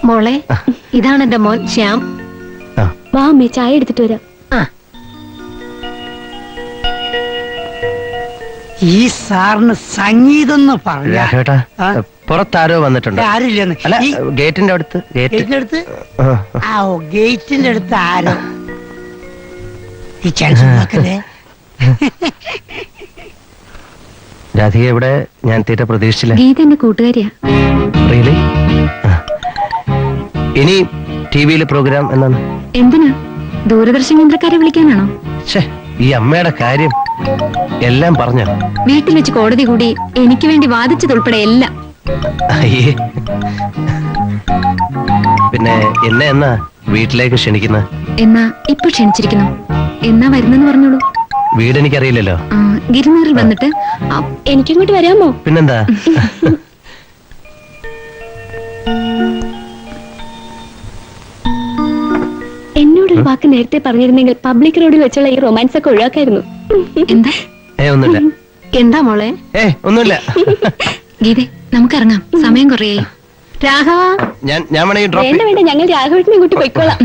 മോളെ, ഇതാണ് എന്റെ മോൻ ശ്യാം. വാ അമ്മേ, ചായ എടുത്തിട്ട് വരാം. ഈ സാറിന് സംഗീതം എന്ന് പറഞ്ഞാ പുറത്താരോ വന്നിട്ടുണ്ട്. ആരില്ലെന്ന്. അല്ല, ഗേറ്റിന്റെ അടുത്ത്. ഗേറ്റിന്റെ അടുത്ത് ഗേറ്റിന്റെ അടുത്ത് ആരോ. ഈ ചാൻസ് രാധിക ഇവിടെ ഞാൻ തീരെ പ്രതീക്ഷിച്ചില്ല. ഗീത എന്റെ കൂട്ടുകാരിയാ. റിയലി? ഇനി ടിവിയിലെ പ്രോഗ്രാം എന്നാണ്? എന്തിനാ? ദൂരദർശൻ കേന്ദ്രക്കാരെ വിളിക്കാനാണോ? ഈ അമ്മയുടെ കാര്യം എല്ലാം പറഞ്ഞോ? വീട്ടിൽ വെച്ച് കോടതി കൂടി എനിക്ക് വേണ്ടി വാദിച്ചതുൾപ്പെടെ എല്ലാം. അയ്യേ, പിന്നെ എന്നെ എന്നാ വീട്ടിലേക്ക് ക്ഷണിക്കുന്ന? എന്നാ ഇപ്പൊ ക്ഷണിച്ചിരിക്കുന്നു. എന്നാ വരുന്നെന്ന് പറഞ്ഞോളൂ. വീട് എനിക്കറിയില്ലല്ലോ. ഗിരിനഗറിൽ വന്നിട്ട് എനിക്കിങ്ങോട്ട് വരാമോ? പിന്നെന്താ. എന്നോടൊരു വാക്ക് നേരത്തെ പറഞ്ഞിരുന്നെങ്കിൽ പബ്ലിക് റോഡിൽ വെച്ചുള്ള ഈ റൊമാൻസ് ഒക്കെ ഒഴിവാക്കായിരുന്നു. എന്താ? ഒന്നുമില്ല. എന്താ മോളെ? ഒന്നുമില്ല. ഗീതേ, നമുക്കിറങ്ങാം, സമയം കുറയായി. രാഘവ, ഞാൻ വേണ്ട വേണ്ട, ഞങ്ങൾ രാഘവേട്ടനെ കൂട്ടി പോയിക്കോളാം.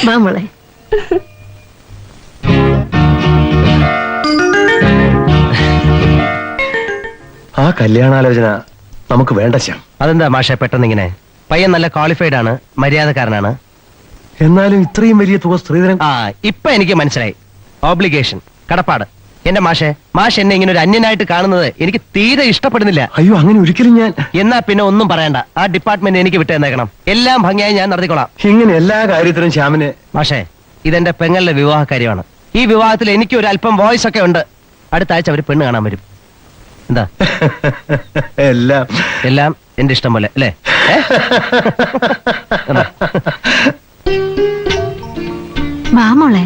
വാ മോളെ. ആ കല്യാണാലോചന നമുക്ക് വേണ്ട ശ്യാം. അതെന്താ മാഷെ പെട്ടെന്ന് ഇങ്ങനെ? പയ്യൻ നല്ല ക്വാളിഫൈഡ് ആണ്, മര്യാദക്കാരനാണ്. എന്നാലും ഇത്രയും വലിയ തുക സ്ത്രീധനം. ഇപ്പൊ എനിക്ക് മനസ്സിലായി. ഓബ്ലിഗേഷൻ, കടപ്പാട്. എന്റെ മാഷ് എന്നെ ഇങ്ങനെ ഒരു അന്യനായിട്ട് കാണുന്നത് എനിക്ക് തീരെ ഇഷ്ടപ്പെടുന്നില്ല. അയ്യോ, അങ്ങനെ ഒരിക്കലും ഞാൻ. എന്നാ പിന്നെ ഒന്നും പറയണ്ട. ആ ഡിപ്പാർട്ട്മെന്റ് എനിക്ക് വിട്ടേന്നേക്കണം. എല്ലാം ഭംഗിയായി ഞാൻ നടത്തിക്കൊള്ളാം. ഇങ്ങനെ എല്ലാ കാര്യത്തിലും ശ്യാമിന്. മാഷേ, ഇതെന്റെ പെങ്ങളുടെ വിവാഹ കാര്യമാണ്. ഈ വിവാഹത്തിൽ എനിക്ക് ഒരു അല്പം വോയിസ് ഒക്കെ ഉണ്ട്. അടുത്ത ആഴ്ച അവര് പെണ്ണ് കാണാൻ വരും. എന്താ? എല്ലാം എന്റെ ഇഷ്ടം പോലെ അല്ലേ? വാ മോളെ.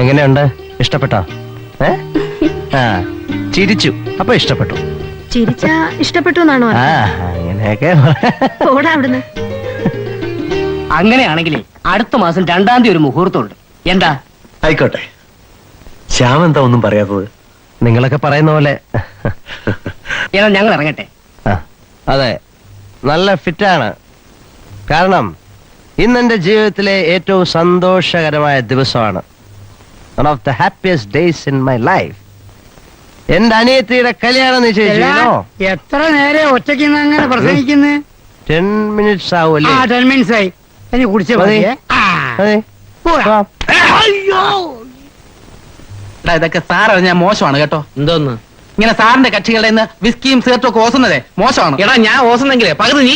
എങ്ങനെയുണ്ട്? ഇഷ്ടപ്പെട്ടോ? ചിരിച്ചു, അപ്പൊ ഇഷ്ടപ്പെട്ടു. ചിരിച്ചാ ഇഷ്ടപ്പെട്ടു എന്നാണോ? അങ്ങനെയൊക്കെ. അവിടുന്ന്. അങ്ങനെയാണെങ്കിലേ അടുത്ത മാസം 2-ാം തീയതി ഒരു മുഹൂർത്തമുണ്ട്. എന്താ? ആയിക്കോട്ടെ. ശ്യാം എന്താ ഒന്നും പറയാത്തത്? നിങ്ങളൊക്കെ പറയുന്ന പോലെ. ഏതാ, ഞങ്ങൾ ഇറങ്ങട്ടെ? അതെ, നല്ല ഫിറ്റാണ്. കാരണം ഇന്നെന്റെ ജീവിതത്തിലെ ഏറ്റവും സന്തോഷകരമായ ദിവസമാണ്. One of the happiest days in my life. എന്റെ അനിയത്തിയുടെ കല്യാണം നിശ്ചയിച്ചിരുന്നോ? എത്ര നേരെ ഒറ്റയ്ക്ക് അങ്ങനെ പ്രസംഗിക്കുന്നത്? 10 minutes ആവൂല്ലേ? 10 minutes ആയി. എനിക്ക് കുടിച്ച ഇതൊക്കെ സാർ അറിഞ്ഞാൽ മോശമാണ് കേട്ടോ. എന്തോന്ന്? ഇങ്ങനെ സാറിന്റെ കക്ഷികളുടെ നിന്ന് വിസ്കിയും സിഗരറ്റും ഒക്കെ ഓസുന്നതേ മോശമാണ്. എടാ, ഞാൻ ഓസുന്നെങ്കിലേ പകുതി നീ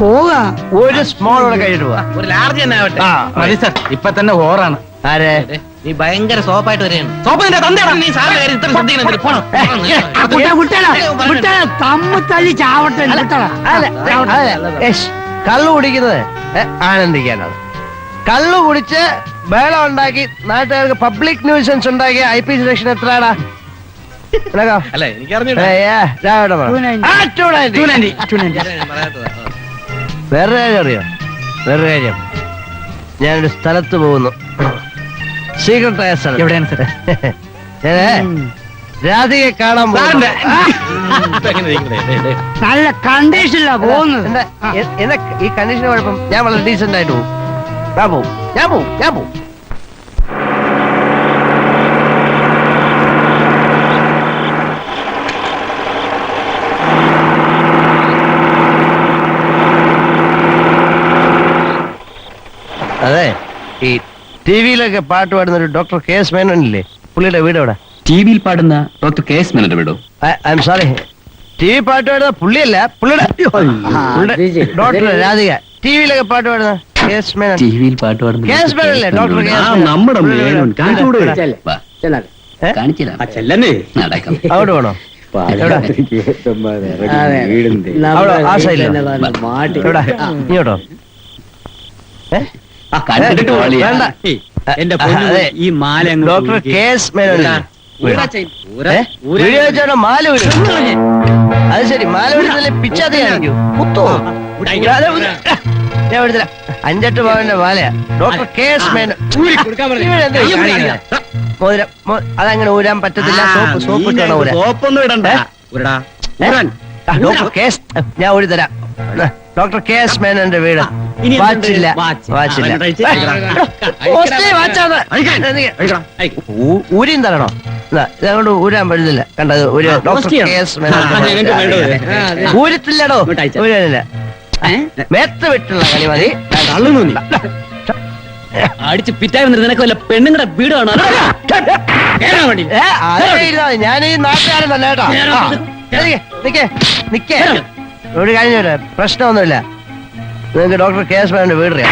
പോവാ. ഒരു സ്മോൾ കൂടെ കഴിഞ്ഞിട്ട് പോവാ. ഒരു ലാർജ് തന്നെ ആവട്ടെ. മതി സാർ, ഇപ്പൊ തന്നെ ഓറാണ്. ആരെ? നീ ഭയങ്കര സോപ്പായിട്ട് വരെയാണ്. സോപ്പ് നിന്റെ തന്തയാണ്. നീ സാറിന്റെ കാര്യം ഇത്ര ശ്രദ്ധിക്കണം. തമ്മു തല്ലി ചാവട്ടെ. കള്ളു കുടിക്കുന്നത് ആനന്ദിക്കാനാണ്. കള്ളു കുടിച്ച് ബഹളം ഉണ്ടാക്കി നാട്ടുകാർക്ക് പബ്ലിക് ന്യൂസൻസ് ഉണ്ടാക്കിയ IPC സെക്ഷൻ എത്രയാടാ? അല്ല, എനിക്കറിഞ്ഞു. വേറൊരു കാര്യം അറിയോ? വേറൊരു കാര്യം, ഞാനൊരു സ്ഥലത്ത് പോകുന്നു. സീക്രട്ടായ സ്ഥലം. എവിടെയാണ് സാർ? രാധികയെ കാണാൻ പോകുന്നു. നല്ല കണ്ടീഷനിലാ പോകുന്നത്. ഈ കണ്ടീഷന് കുഴപ്പം? ഞാൻ വളരെ ഡീസന്റ് ആയിട്ട് പോകും. ഞാൻ പോവും. അതെ, ഈ ടിവിയിലൊക്കെ പാട്ട് പാടുന്ന ഒരു ഡോക്ടർ KS മേനോനില്ലേ? പുള്ളിയുടെ വീട് എവിടെ? ടിവിയിൽ പാടുന്ന ഡോക്ടർ KS മേനോന്റെ വീടോ? ഐ എം സോറി, ടിവി പാട്ട് പാടുന്ന പുള്ളിയല്ല, പുള്ളിയുടെ ഡോക്ടർ രാധിക. ടിവിയിലൊക്കെ പാട്ട് പാടുന്ന കേസ് മേനോൻ. ടി വിയിൽ പാട്ട് പാടുന്ന കേസ് മേനോനല്ലേ? ഡോക്ടർ കേസ് മേനോൻ. നമ്മുടെ മേനോൻ കാണിച്ചൂടെ വാ, ഏ? കാണിച്ചില്ല നടക്കാം അവിടെ വേണോ? എവിടെ? അവിടെ ആ സൈഡിലോ? എവിടെ? ഇങ്ങോട്ടോ? കണ്ടിട്ട് പോളിയാ. വേണ്ട. എന്റെ അതെ. ഈ മാല അങ്ങ് ഡോക്ടർ ഊരി. കേസ് മേനോൻ. വീഡിയോ വെച്ചോ മാല വീട്. അത് ശരി, മാല വീടുന്നല്ലേ പിച്ചാതെ കാണിക്കൂ. കുത്തോ? ഞാൻ വിടുന്നില്ല. 5-8 പവന്റെ മാലയാ. ഡോക്ടർ കേസ് മേനോൻ. ഇവിടെ എന്താ കാണിക്കുന്നത്? മോതിരം അതങ്ങനെ ഊരാൻ പറ്റത്തില്ല. സോപ്പ് ഇട്ടാണോ ഊരാൻ? സോപ്പൊന്നും ഇടണ്ട. ഉരുടാ. ഊരാൻ. ഡോക്ടർ കേസ് ഞാൻ ഊരി തരാം. ഡോക്ടർ കേസ് മേനോന്റെ വീട്. ഇനി വാച്ചില്ല. വാച്ചില്ല. ഊരിയും തരണോ? ഇതങ്ങോട്ട് ഊരാൻ പറ്റുന്നില്ല. കണ്ടത് ഒരു ഡോക്ടർ കേസ് മേനോൻ ഊരത്തില്ലടോ. ഊരാനില്ല. മേത്ത് വിട്ടുള്ള കളി മതി. അടിച്ച് പിറ്റായി വന്നിട്ട് നിനക്ക് വല്ല പെണ്ണുങ്ങളുടെ വീട് കാണാൻ ഞാൻ ഈ നാട്ടുകാരൻ തന്നെ കേട്ടോ. നിക്കേ ഒരു കഴിഞ്ഞ പ്രശ്നമൊന്നുമില്ല. നിങ്ങൾക്ക് ഡോക്ടർ കേസ് മേനോന്റെ വീട് അറിയാം.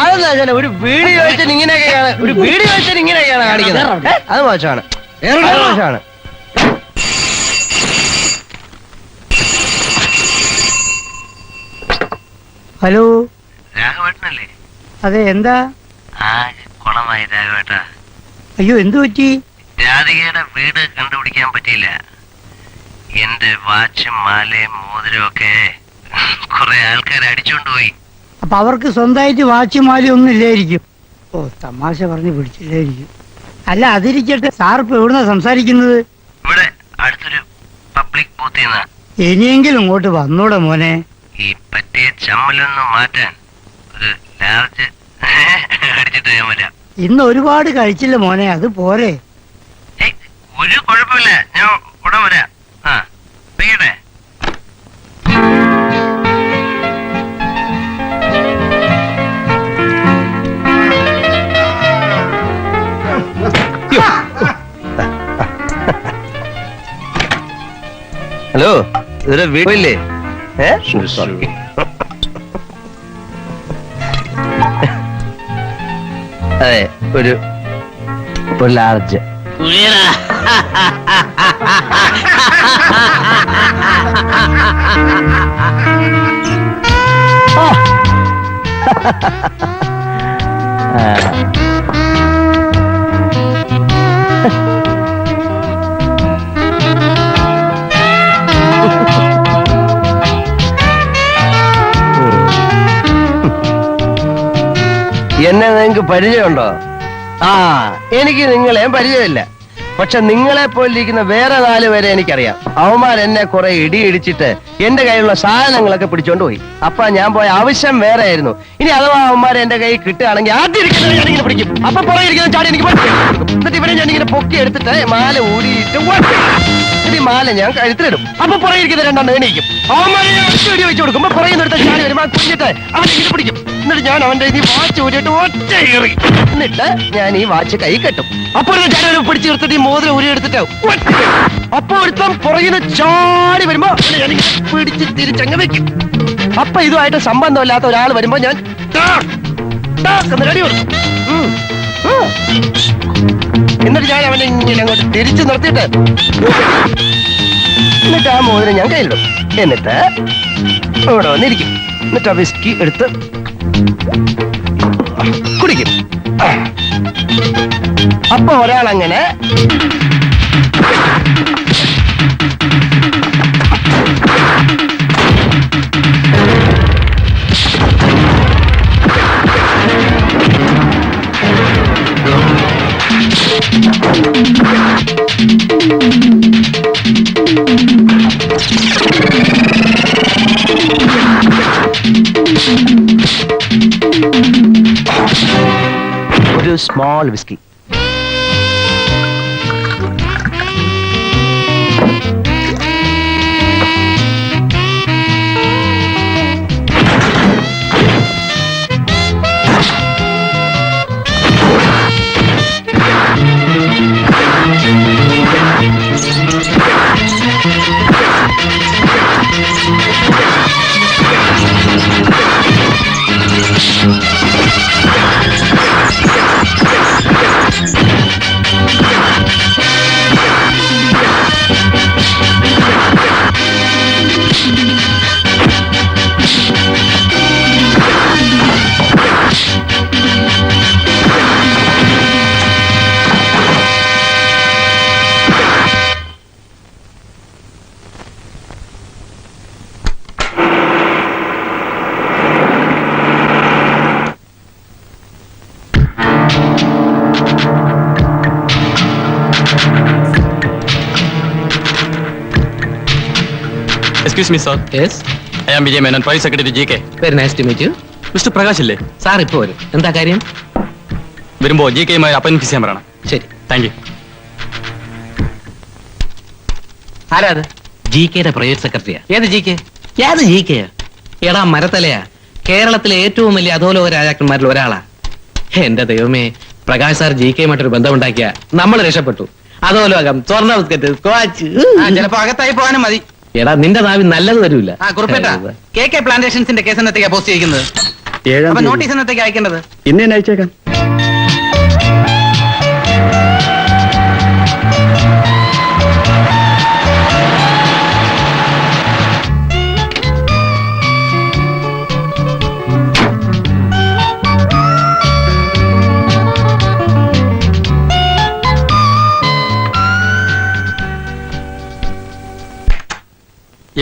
അതെന്താ ഒരു വീഡിയോ വെച്ചാൽ ഇങ്ങനെയൊക്കെയാണ് കാണിക്കുന്നത്. അത് മോശമാണ്. അത് മോശമാണ്. ഹലോ, രാഘവേട്ടനല്ലേ? അതെ, എന്താ? കുളമായി രാഘവേട്ട. അയ്യോ, എന്തു പറ്റി? രാധികയുടെ വീട് കണ്ടുപിടിക്കാൻ പറ്റിയില്ല. എന്റെ വാച്ചും മാലയും മോതിരവും ഒക്കെ കുറെ ആൾക്കാർ അടിച്ചോണ്ടുപോയി. അപ്പൊ അവർക്ക് സ്വന്തമായിട്ട് വാച്ചുമാലി ഒന്നും ഇല്ലായിരിക്കും. ഓ, തമാശ പറഞ്ഞ് പിടിച്ചില്ലായിരിക്കും. അല്ല, അതിരിക്കട്ടെ, സാർ ഇപ്പൊ എവിടുന്നാ സംസാരിക്കുന്നത്? ഇവിടെ അടുത്തൊരു പബ്ലിക് ബൂത്തിൽ നിന്നാ. ഇനിയെങ്കിലും ഇങ്ങോട്ട് വന്നൂടെ മോനെ? ഈ പറ്റിയ ചമ്മലൊന്ന് മാറ്റാൻ ഒരു ലാർജ് അടിച്ചിട്ട് ഞാൻ വരാം. ഇന്ന് ഒരുപാട് കഴിച്ചില്ല മോനെ, അത് പോരെ? ഒരു കുഴപ്പമില്ല, ഞാൻ ഉടൻ വരാം. ആ പെയ്യട്ടെ. ഹലോ, ഇതൊരു വീടില്ലേ? അതെ, ഒരു ലാർജ്. എന്നെ നിങ്ങൾക്ക് പരിചയമുണ്ടോ? എനിക്ക് നിങ്ങളെയും പരിചയമില്ല. പക്ഷെ നിങ്ങളെ പോലിരിക്കുന്ന വേറെ 4 പേരെ എനിക്കറിയാം. അവന്മാർ എന്നെ കുറെ ഇടിയിടിച്ചിട്ട് എന്റെ കയ്യിലുള്ള സാധനങ്ങളൊക്കെ പിടിച്ചോണ്ട് പോയി. അപ്പൊ ഞാൻ പോയ ആവശ്യം വേറെ ആയിരുന്നു. ഇനി അഥവാ അവന്മാരെ എന്റെ കയ്യിൽ കിട്ടുകയാണെങ്കിൽ ആദ്യം ഇരിക്കുന്നത് ഞാനിങ്ങനെ പിടിക്കും. അപ്പൊ പുറകെ ഇരിക്കുന്ന ചാടി എനിക്ക് എന്നിട്ട് ഇവരെ ഞാനിങ്ങനെ പൊക്കി എടുത്തിട്ട് മാല ഊരിയിട്ട് ഈ മാല ഞാൻ കഴുത്തിലിടും. അപ്പൊ പുറകെ ഇരിക്കുന്ന 2 എണീക്കും. അവന്മാരെ വെടി വെച്ച് കൊടുക്കുമ്പോ പുറകെ നിർത്ത ചാടി വരുമ്പോൾ കുഞ്ഞിട്ട് അവനെ ഇങ്ങനെ പിടിക്കും. എന്നിട്ട് ഞാൻ അവന്റെ ഈ വാച്ച് ഊരിയിട്ട് ഒറ്റ ഏറി. എന്നിട്ട് ഞാൻ ഈ വാച്ച് കൈ കെട്ടും. അപ്പോൾ ചാടി പിടിച്ച് നിർത്തിട്ട് ഈ മോതിരം ഊരി എടുത്തിട്ട് അപ്പൊ ഒരുത്തം പുറകിന് ചാടി വരുമ്പോ പിടിച്ച് തിരിച്ചങ്ങ് വെക്കും. അപ്പൊ ഇതുമായിട്ട് സംബന്ധമില്ലാത്ത ഒരാൾ വരുമ്പോ ഞാൻ റെഡി കൊടുക്കും. എന്നിട്ട് ഞാൻ അവനെ ഇങ്ങനെ അങ്ങോട്ട് തിരിച്ചു നിർത്തിയിട്ട് എന്നിട്ട് ആ മോതിരം ഞാൻ കയ്യിലിടും. എന്നിട്ട് ഇവിടെ വന്നിരിക്കും. എന്നിട്ട് ആ വിസ്കി എടുത്ത് കുടിക്കും. അപ്പൊ ഒരാളങ്ങനെ ഒരു small whisky. Excuse me sir, yes, I am Vijay Menon, private secretary G K. Very nice to meet you. Mister Prakash ഇല്ലേ? സാർ ഇപ്പോൾ വരും. എന്താ കാര്യം? വരുമ്പോ ജി കെയുമായി അപ്പോയിന്റ് ഫിക്സ് ചെയ്യാൻ പറയണം. ശരി. Thank you. ആരാ അത്? ജി കെയുടെ പ്രൈവറ്റ് സെക്രട്ടറിയാ. ഏത് ജി കെ? ഏത് ജി കെ? എടാ മരത്തലയാ, കേരളത്തിലെ ഏറ്റവും വലിയ അധോലോക രാജാക്കന്മാരിൽ ഒരാളാ. എന്റെ ദൈവമേ, പ്രകാശ് സാർ ജി കെയുമായിട്ടൊരു ബന്ധമുണ്ടാക്കിയ നമ്മൾ രക്ഷപ്പെട്ടു. അധോലോകം, സ്വർണ്ണ ബിസ്ക്കറ്റ്, സ്ക്വാച്ച്. ചിലപ്പോ അകത്തായി പോകാനും മതി. എടാ നിന്റെ നാവിൽ നല്ലത് വരൂല. കുറിപ്പേട്ട, കെ പ്ലാന്റേഷൻസിന്റെ കേസ് എന്നത്തേക്കാ പോസ്റ്റ് ചെയ്യുന്നത്? അപ്പൊ നോട്ടീസ് എന്നത്തേക്ക് അയക്കേണ്ടത്? ഇന്ന് തന്നെ അയച്ചേക്കാം.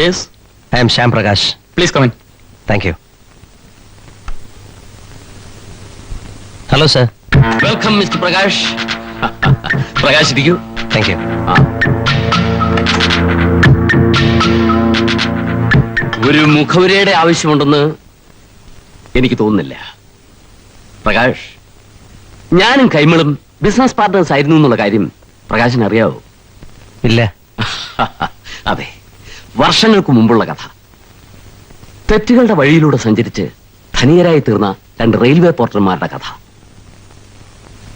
Yes, I am Shyam Prakash. Please come in. Thank you. Hello sir. Welcome mister Prakash. Prakash ഇരിക്കൂ. Thank you. ഒരു മുഖവുരയുടെ ആവശ്യമുണ്ടെന്ന് എനിക്ക് തോന്നുന്നില്ല. പ്രകാശ്, ഞാനും കൈമളും ബിസിനസ് പാർട്ട്നേഴ്സ് ആയിരുന്നു എന്നുള്ള കാര്യം പ്രകാശിന് അറിയാവോ? ഇല്ല. അതെ, വർഷങ്ങൾക്ക് മുമ്പുള്ള കഥ. തെറ്റുകളുടെ വഴിയിലൂടെ സഞ്ചരിച്ച് ധനികരായി തീർന്ന രണ്ട് റെയിൽവേ പോർട്ടർമാരുടെ കഥ.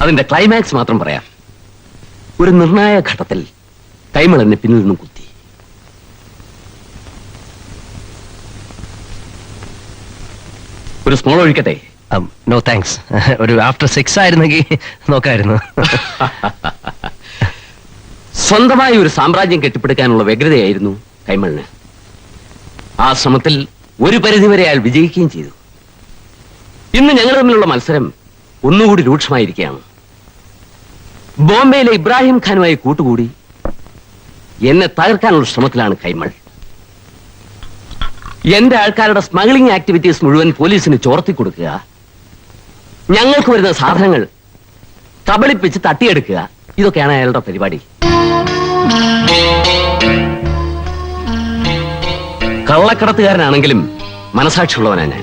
അതിന്റെ ക്ലൈമാക്സ് മാത്രം പറയാം. ഒരു നിർണായക ഘട്ടത്തിൽ കൈമൾ എന്നെ പിന്നിൽ നിന്നും കുത്തി. ഒരു സ്മോൾ ഒഴിക്കട്ടെ? No thanks. ഒരു ആഫ്റ്റർ 6 ആയിരുന്നെങ്കിൽ നോക്കായിരുന്നു. സ്വന്തമായി ഒരു സാമ്രാജ്യം കെട്ടിപ്പടുക്കാനുള്ള വ്യഗ്രതയായിരുന്നു കൈമളിന്. ആ ശ്രമത്തിൽ ഒരു പരിധിവരെ അയാൾ വിജയിക്കുകയും ചെയ്തു. ഇന്ന് ഞങ്ങൾ തമ്മിലുള്ള മത്സരം ഒന്നുകൂടി രൂക്ഷമായിരിക്കുകയാണ്. ബോംബെയിലെ ഇബ്രാഹിം ഖാനുമായി കൂട്ടുകൂടി എന്നെ തകർക്കാനുള്ള ശ്രമത്തിലാണ് കൈമൾ. എന്റെ ആൾക്കാരുടെ സ്മഗ്ലിംഗ് ആക്ടിവിറ്റീസ് മുഴുവൻ പോലീസിന് ചോർത്തി കൊടുക്കുക, ഞങ്ങൾക്ക് വരുന്ന സാധനങ്ങൾ കബളിപ്പിച്ച് തട്ടിയെടുക്കുക, ഇതൊക്കെയാണ് അയാളുടെ പരിപാടി. കള്ളക്കടത്തുകാരനാണെങ്കിലും മനസാക്ഷിയുള്ളവനാ ഞാൻ.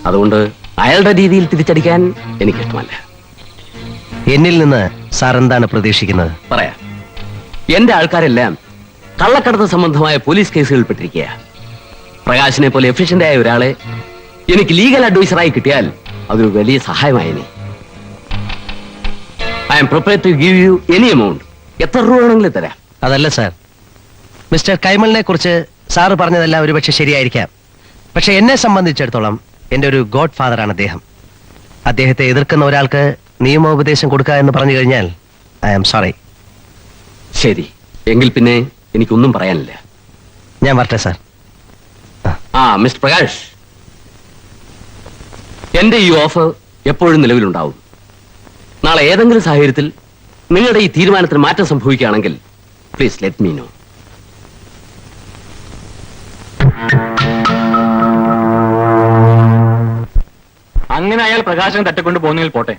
അതുകൊണ്ട് അയാളുടെ രീതിയിൽ തിരിച്ചടിക്കാൻ എനിക്കിഷ്ടമല്ല. എന്നിൽ നിന്ന് സാർ എന്താണ് പ്രതീക്ഷിക്കുന്നത്? പറയാം. എന്റെ ആൾക്കാരെല്ലാം കള്ളക്കടത്ത് സംബന്ധമായ പോലീസ് കേസുകളിൽ പെട്ടിരിക്കുക. പ്രകാശിനെ പോലെ എഫിഷ്യന്റ് ആയ ഒരാളെ എനിക്ക് ലീഗൽ അഡ്വൈസറായി കിട്ടിയാൽ അതൊരു വലിയ സഹായമായേനെ. I am prepared to give you any amount. എത്ര രൂപ വേണമെങ്കിലും തരാം. അതല്ല സാർ, മിസ്റ്റർ കൈമളിനെ കുറിച്ച് സാറ് പറഞ്ഞതെല്ലാം ഒരുപക്ഷെ ശരിയായിരിക്കാം. പക്ഷെ എന്നെ സംബന്ധിച്ചിടത്തോളം എൻ്റെ ഒരു ഗോഡ് ഫാദറാണ് അദ്ദേഹം. അദ്ദേഹത്തെ എതിർക്കുന്ന ഒരാൾക്ക് നിയമോപദേശം കൊടുക്കുക എന്ന് പറഞ്ഞു കഴിഞ്ഞാൽ ഐ ആം സോറി. ശരി, എങ്കിൽ പിന്നെ എനിക്കൊന്നും പറയാനില്ല. ഞാൻ വരട്ടെ സാർ. മിസ്റ്റർ പ്രകാശ്, എന്റെ ഈ ഓഫർ എപ്പോഴും നിലവിലുണ്ടാവും. നാളെ ഏതെങ്കിലും സാഹചര്യത്തിൽ നിങ്ങളുടെ ഈ തീരുമാനത്തിന് മാറ്റം സംഭവിക്കുകയാണെങ്കിൽ പ്ലീസ് ലെറ്റ് മീ നോ. അങ്ങനെ അയാൾ പ്രകാശം തട്ടിക്കൊണ്ട് പോകുന്നതിൽ പോട്ടെ.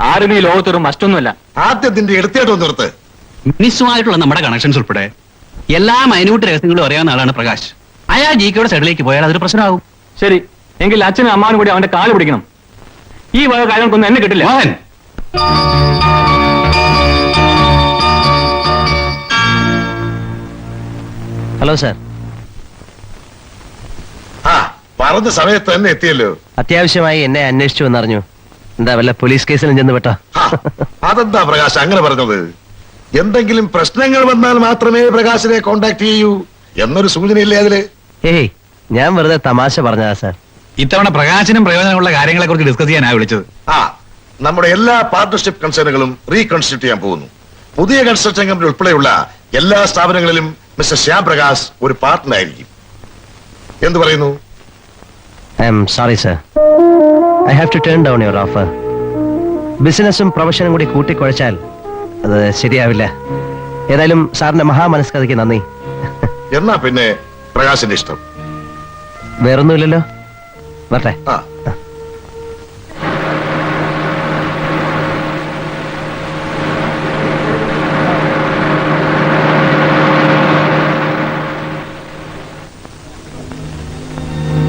ആരും ഈ ലോകത്തൊരു മസ്റ്റൊന്നുമല്ല. ആദ്യത്തിന്റെ എടുത്തേട്ടോ നിർത്ത്. മിനിസുമായിട്ടുള്ള നമ്മുടെ കണക്ഷൻസ് ഉൾപ്പെടെ എല്ലാ മൈന്യൂട്ട് രഹസ്യങ്ങളും അറിയാവുന്ന ആളാണ് പ്രകാശ്. അയാൾ ജി കെയുടെ സൈഡിലേക്ക് പോയാൽ അതൊരു പ്രശ്നമാകും. ശരി, എങ്കിൽ അച്ഛനും അമ്മാനും കൂടി അവന്റെ കാല് പിടിക്കണം. ഈ വക കാര്യങ്ങൾക്കൊന്നും എന്നെ കിട്ടില്ല. Mohan, hello sir. പറഞ്ഞ സമയത്ത് തന്നെ എത്തിയല്ലോ. അത്യാവശ്യമായി എന്നെ അന്വേഷിച്ചു എന്നറിഞ്ഞു. എന്താ വല്ല പോലീസ് കേസിലും ചെന്ന് പെട്ടോ? അതെന്താ പ്രകാശ് അങ്ങനെ പറഞ്ഞത്? എന്തെങ്കിലും പ്രശ്നങ്ങൾ വന്നാൽ മാത്രമേ പ്രകാശിനെ കോണ്ടാക്ട് ചെയ്യൂ എന്നൊരു സൂചനയില്ലേ അതില്? ഏയ്, ഞാൻ വെറുതെ തമാശ പറഞ്ഞതാ സാർ. ഇത്തവണ പ്രകാശനും പ്രയോജനമുള്ള കാര്യങ്ങളെ കുറിച്ച് ഡിസ്കസ് ചെയ്യാനാ വിളിച്ചത്. നമ്മുടെ എല്ലാ പാർട്ണർഷിപ്പ് കൺസേണുകളും റീകൺസ്റ്റിറ്റ്യൂട്ട് ചെയ്യാൻ പോകുന്നു. പുതിയ കൺസ്ട്രക്ഷൻ കമ്പനി ഉൾപ്പെടെയുള്ള എല്ലാ സ്ഥാപനങ്ങളിലും മിസ്റ്റർ ശ്യാം പ്രകാശ് ഒരു പാർട്ട്ണർ ആയിരിക്കും. എന്ത് പറയുന്നു? I am sorry sir, I have to turn down your offer. ബിസിനസ്സും പ്രൊഫഷനും കൂടി കൂട്ടിക്കുഴച്ചാൽ അത് ശരിയാവില്ല. ഏതായാലും സാറിന്റെ മഹാമനസ്കതയ്ക്ക് നന്ദി. എന്നാ പിന്നെ പ്രകാശിന്റെ ഇഷ്ടം. വേറൊന്നുമില്ലല്ലോ, വരട്ടെ.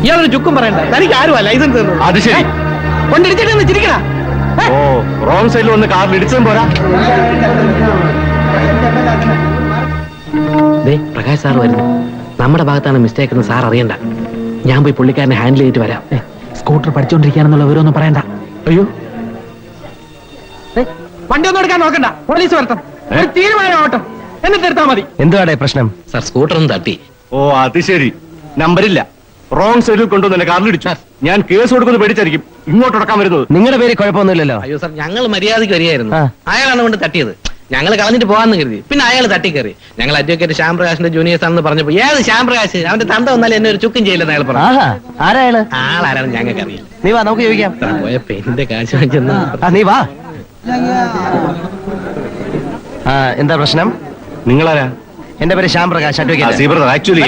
ഇയാളൊരു ചുക്കും പറയണ്ട, തനിക്ക് ആരുമാ ലൈസൻസ് തന്നത്? അത് ശരി. കൊണ്ടിടിച്ചിട്ട് ചിരിക്കണ. ഓ, റോങ് സൈഡിൽ വന്ന് കാറിൽ ഇടിച്ചതും പോരാ. പ്രകാശ് സാർ വരുന്നു. നമ്മുടെ ഭാഗത്താണ് മിസ്റ്റേക്ക് എന്ന് സാർ അറിയണ്ട. ഞാൻ പോയി പുള്ളിക്കാരനെ ഹാൻഡിൽ ചെയ്തിട്ട് വരാം. സ്കൂട്ടർ പഠിച്ചോണ്ടിരിക്കാനെന്നുള്ള വിവരമൊന്നും പറയണ്ട. അയ്യോ, വണ്ടി ഒന്നും എടുക്കാൻ നോക്കണ്ട, പോലീസ് വരട്ടെ. ഒരു തീരുമാനം ആവട്ടെ, എന്നിട്ട് എടുത്താൽ മതി. എന്തുവാടേ പ്രശ്നം? സാർ സ്കൂട്ടർ ഒന്ന് തട്ടി. ഓ അത് ശരി. നമ്പരില്ല, റോങ് സൈഡിൽ കൊണ്ടുവന്ന് എന്നെ കാറിൽ ഇടിച്ചു. ഞാൻ കേസ് കൊടുക്കുന്നത് പേടിച്ചായിരിക്കും ഇങ്ങോട്ട് ഉടക്കാൻ വരുന്നത്. നിങ്ങളുടെ പേര് കുഴപ്പമൊന്നുമില്ലല്ലോ? അയ്യോ സാർ, ഞങ്ങൾ മര്യാദയ്ക്ക് വരികയായിരുന്നു. ആ. അയാളാണ് കൊണ്ട് തട്ടിയത്. ഞങ്ങൾ കളഞ്ഞിട്ട് പോകാന്ന് കരുതി, പിന്നെ അയാൾ തട്ടിക്കയറി. ഞങ്ങൾ അഡ്വക്കേറ്റ് ശ്യാം പ്രകാശിന്റെ ജൂനിയേഴ്സ് ആണെന്ന് പറഞ്ഞപ്പോ ഏത് ശ്യാം പ്രകാശ്, അവന്റെ തന്ത വന്നാലും എന്നെ ഒരു ചുക്കും ചെയ്യില്ലെന്ന് അയാൾ പറഞ്ഞു. ആഹാ, ആരായാള്? ആളാരാണ് ഞങ്ങൾക്ക് അറിയില്ല. നീ വാ, നമുക്ക് ചോദിക്കാം. പോയ പെണ്ണിന്റെ കാശ് വാങ്ങിച്ചെന്ന്. നീ വാ. എന്താ പ്രശ്നം? നിങ്ങളാരാ? എന്റെ പേര് ശ്യാം പ്രകാശ്, അഡ്വക്കേറ്റ്. ആക്ച്വലി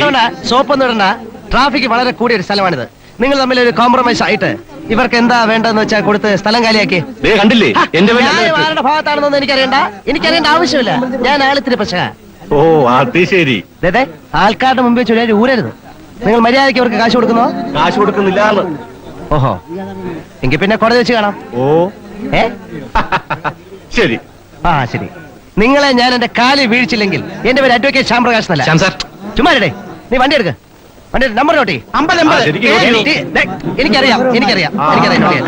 സോപ്പൊന്നും ഇടണ്ട. ട്രാഫിക് വളരെ കൂടിയ ഒരു സ്ഥലമാണിത്. നിങ്ങൾ തമ്മിൽ ഒരു കോംപ്രമൈസ് ആയിട്ട് ഇവർക്ക് എന്താ വേണ്ടതെന്ന് വെച്ചാൽ കൊടുത്ത് സ്ഥലം കാലിയാക്കി. കണ്ടില്ലേ എന്റെ ആരുടെ ഭാഗത്താണെന്നൊന്നും എനിക്കറിയേണ്ട ആവശ്യമില്ല. ഞാൻ ആളിത്തിരി പക്ഷേ. ഓ അത് ശരി. ആൾക്കാരുടെ മുമ്പിൽ വെച്ച് ഊരരുത്. നിങ്ങൾ മര്യാദയ്ക്ക് അവർക്ക് കാശ് കൊടുക്കുന്നോ? കാശ് കൊടുക്കുന്നില്ല. ഓഹോ, എങ്കിൽ പിന്നെ കോടതി വെച്ച് കാണാം. ഓ ശരി. ശരി. നിങ്ങളെ ഞാൻ എന്റെ കാലിൽ വീഴ്ചില്ലെങ്കിൽ എന്റെ പേര് അഡ്വക്കേറ്റ് ശ്യാം പ്രകാശ് എന്നല്ല. ശ്യാം സാർ, ചുമ്മാ നീ വണ്ടി എടുക്ക. വണ്ടി നമ്പർ നോട്ടി. എനിക്കറിയാം.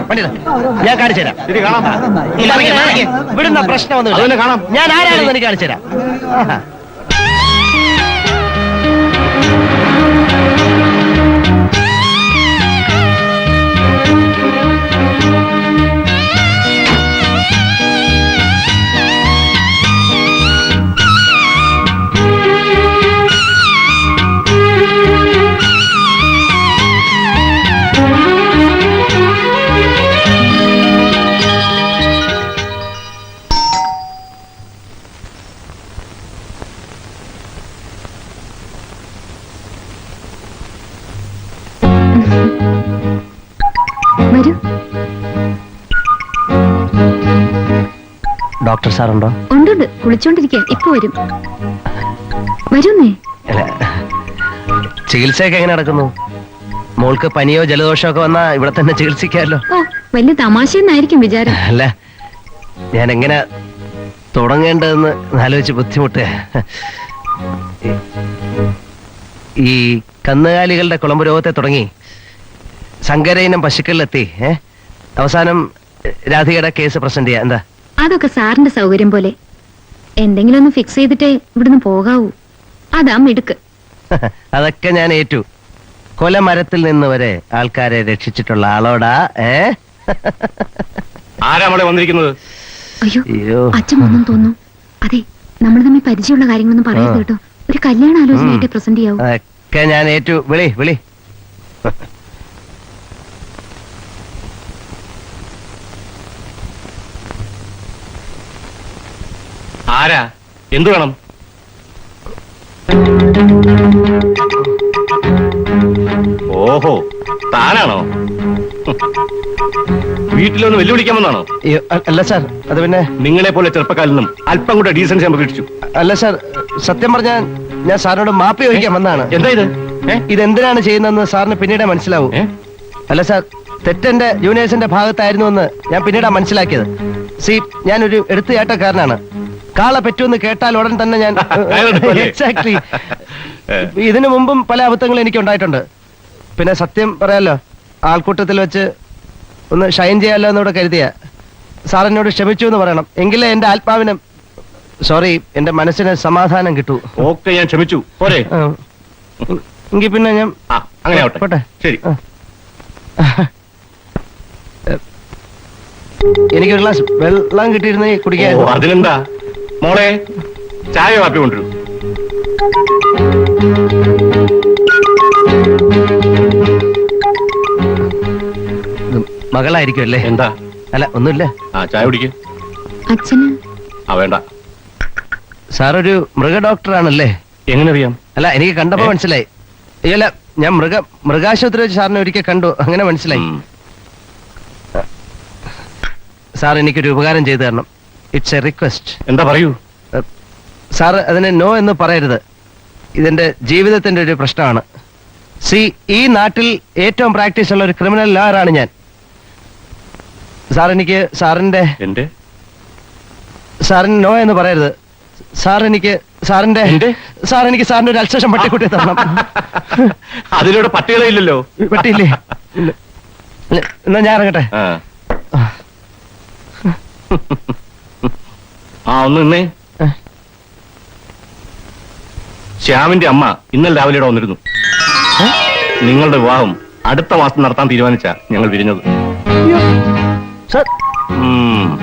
വണ്ടി ഞാൻ കാണിച്ചു തരാം. ഇവിടുന്ന പ്രശ്നമൊന്നുമില്ല. ഞാൻ ആരാണെന്ന് എനിക്ക് കാണിച്ചു തരാം. വരൂ. ഡോക്ടർ സാറുണ്ടോ? ഉണ്ട്, കുളിച്ചോണ്ടിരിക്കുക. ഇപ്പൊ വരും. വരുന്നേ. ചികിത്സയൊക്കെ എങ്ങനെ നടക്കുന്നു? മോൾക്ക് പനിയോ ജലദോഷമോ ഒക്കെ വന്നാ ഇവിടെ തന്നെ ചികിത്സിക്കാമല്ലോ. ഓ, വലിയ തമാശയെന്നായിരിക്കും വിചാരം. അല്ല, ഞാൻ എങ്ങനെ തുടങ്ങേണ്ടതെന്ന് ആലോചിച്ച് ബുദ്ധിമുട്ട്. ഈ കന്നുകാലികളുടെ കുളമ്പ് രോഗത്തെ തുടങ്ങി സങ്കരയിനം പശുക്കളിലെത്തി അവസാനം രാധികയുടെ കേസ് പ്രസന്റ് ചെയ്യാം. എന്താ? അതൊക്കെ സാറിന്റെ സൗകര്യം പോലെ. എന്തെങ്കിലും ഒന്ന് ഫിക്സ് ചെയ്തിട്ടേ ഇവിടുന്ന് പോകാവൂ. അതാ മിടുക്ക്. അതൊക്കെ ഞാൻ ഏറ്റു. കൊലമരത്തിൽ നിന്ന് വരെ ആൾക്കാരെ രക്ഷിച്ചിട്ടുള്ള ആളോടാ. ആരാ നമ്മളെ വന്നിരിക്കുന്നത്? അയ്യോ, അച്ഛൻ ഒന്നും തോന്നുന്നു. അതെ, നമ്മൾ തമ്മിൽ പരിചയമുള്ള കാര്യങ്ങളൊന്നും പറയരുത് കേട്ടോ. ഒരു കല്യാണ ആലോചനയായിട്ട് പ്രസന്റ് ചെയ്യാവൂ. അതൊക്കെ ഞാൻ ഏറ്റു. വിളി. ആരാ? എന്തു വേണം? ഓഹോ, താനാണോ? വീട്ടിലൊന്ന് വെല്ലുവിളിക്കാൻ വന്നാണോ? അല്ല സാർ, അത് പിന്നെ നിങ്ങളെ പോലെ ചെറുപ്പക്കാരിൽ നിന്നും അല്പം കൂടെ ഡീസൻസി ഞാൻ പ്രതീക്ഷിച്ചു. അല്ല സാർ, സത്യം പറഞ്ഞാൽ ഞാൻ സാറിനോട് മാപ്പി ചോദിക്കാൻ വന്നാണ്. എന്താ ഇത്? ഇതെന്തിനാണ് ചെയ്യുന്നതെന്ന് സാറിന് പിന്നീട് മനസ്സിലാവും. അല്ല സാർ, തെറ്റെന്റെ ജൂനിയേഴ്സിന്റെ ഭാഗത്തായിരുന്നു എന്ന് ഞാൻ പിന്നീടാ മനസ്സിലാക്കിയത്. ഞാനൊരു എടുത്തുചാട്ടക്കാരനാണ്. കാള പറ്റുമെന്ന് കേട്ടാൽ ഉടൻ തന്നെ ഞാൻ എക്സാക്ട്ലി. ഇതിനു മുമ്പും പല അബദ്ധങ്ങളും എനിക്ക് ഉണ്ടായിട്ടുണ്ട്. പിന്നെ സത്യം പറയാലോ, ആൾക്കൂട്ടത്തിൽ വെച്ച് ഒന്ന് ഷൈൻ ചെയ്യാലോ എന്നൂടെ കരുതിയ സാർ എന്നോട് ക്ഷമിച്ചു എന്ന് പറയണം. എങ്കിലേ എന്റെ ആത്മാവിന്, സോറി, എന്റെ മനസ്സിന് സമാധാനം കിട്ടൂ. ഓക്കെ, ഞാൻ ക്ഷമിച്ചു. പോരെ? എങ്കിൽ പിന്നെ ഞാൻ അങ്ങനെ ആവട്ടെ. പോട്ടെ. ശരി. എനിക്കൊരു ഗ്ലാസ് വെള്ളം കിട്ടിയിരുന്നേ കുടിക്കാൻ. അതിനെന്താ മോളെ, ചായ കാപ്പി കൊണ്ടുവരും. മകളായിരിക്കും അല്ലേ? എന്താ? അല്ല, ഒന്നുമില്ല. ചായ കുടിക്ക്. അച്ഛന് വേണ്ട. സാർ ഒരു മൃഗ ഡോക്ടറാണല്ലേ? എങ്ങനെ അറിയാം? അല്ല, എനിക്ക് കണ്ടപ്പോ മനസ്സിലായി. അല്ല, ഞാൻ മൃഗാശുപത്രി വെച്ച് സാറിനെ ഒരിക്കൽ കണ്ടു, അങ്ങനെ മനസ്സിലായി. സാർ എനിക്കൊരു ഉപകാരം ചെയ്തു തരണം. It's A request. എന്താ പറയൂ. സാർ അതിനെ നോ എന്ന് പറയരുത്. ഇതെന്റെ ജീവിതത്തിന്റെ ഒരു പ്രശ്നമാണ്. ഈ നാട്ടിൽ ഏറ്റവും പ്രാക്ടീസ് ഉള്ള ഒരു ക്രിമിനൽ ലോയറാണ് ഞാൻ. സാർ എനിക്ക് സാറിന്റെ എന്റെ സാറിന് നോ എന്ന് പറയരുത്. സാറിന്റെ ഒരു അൽസേഷൻ പട്ടിക്കുട്ടി തരണം. അതിലൂടെ പട്ടികളെ ഇല്ലല്ലോ. പട്ടിയില്ലേ? എന്നാ ഞാൻ ഇറങ്ങട്ടെ. ഒന്ന് നിന്നേ. ശ്യാമിന്റെ അമ്മ ഇന്നലെ രാവിലെ ഇവിടെ വന്നിരുന്നു. നിങ്ങളുടെ വിവാഹം അടുത്ത മാസം നടത്താൻ തീരുമാനിച്ച ഞങ്ങൾ വിരിഞ്ഞത്. സാർ ഉം.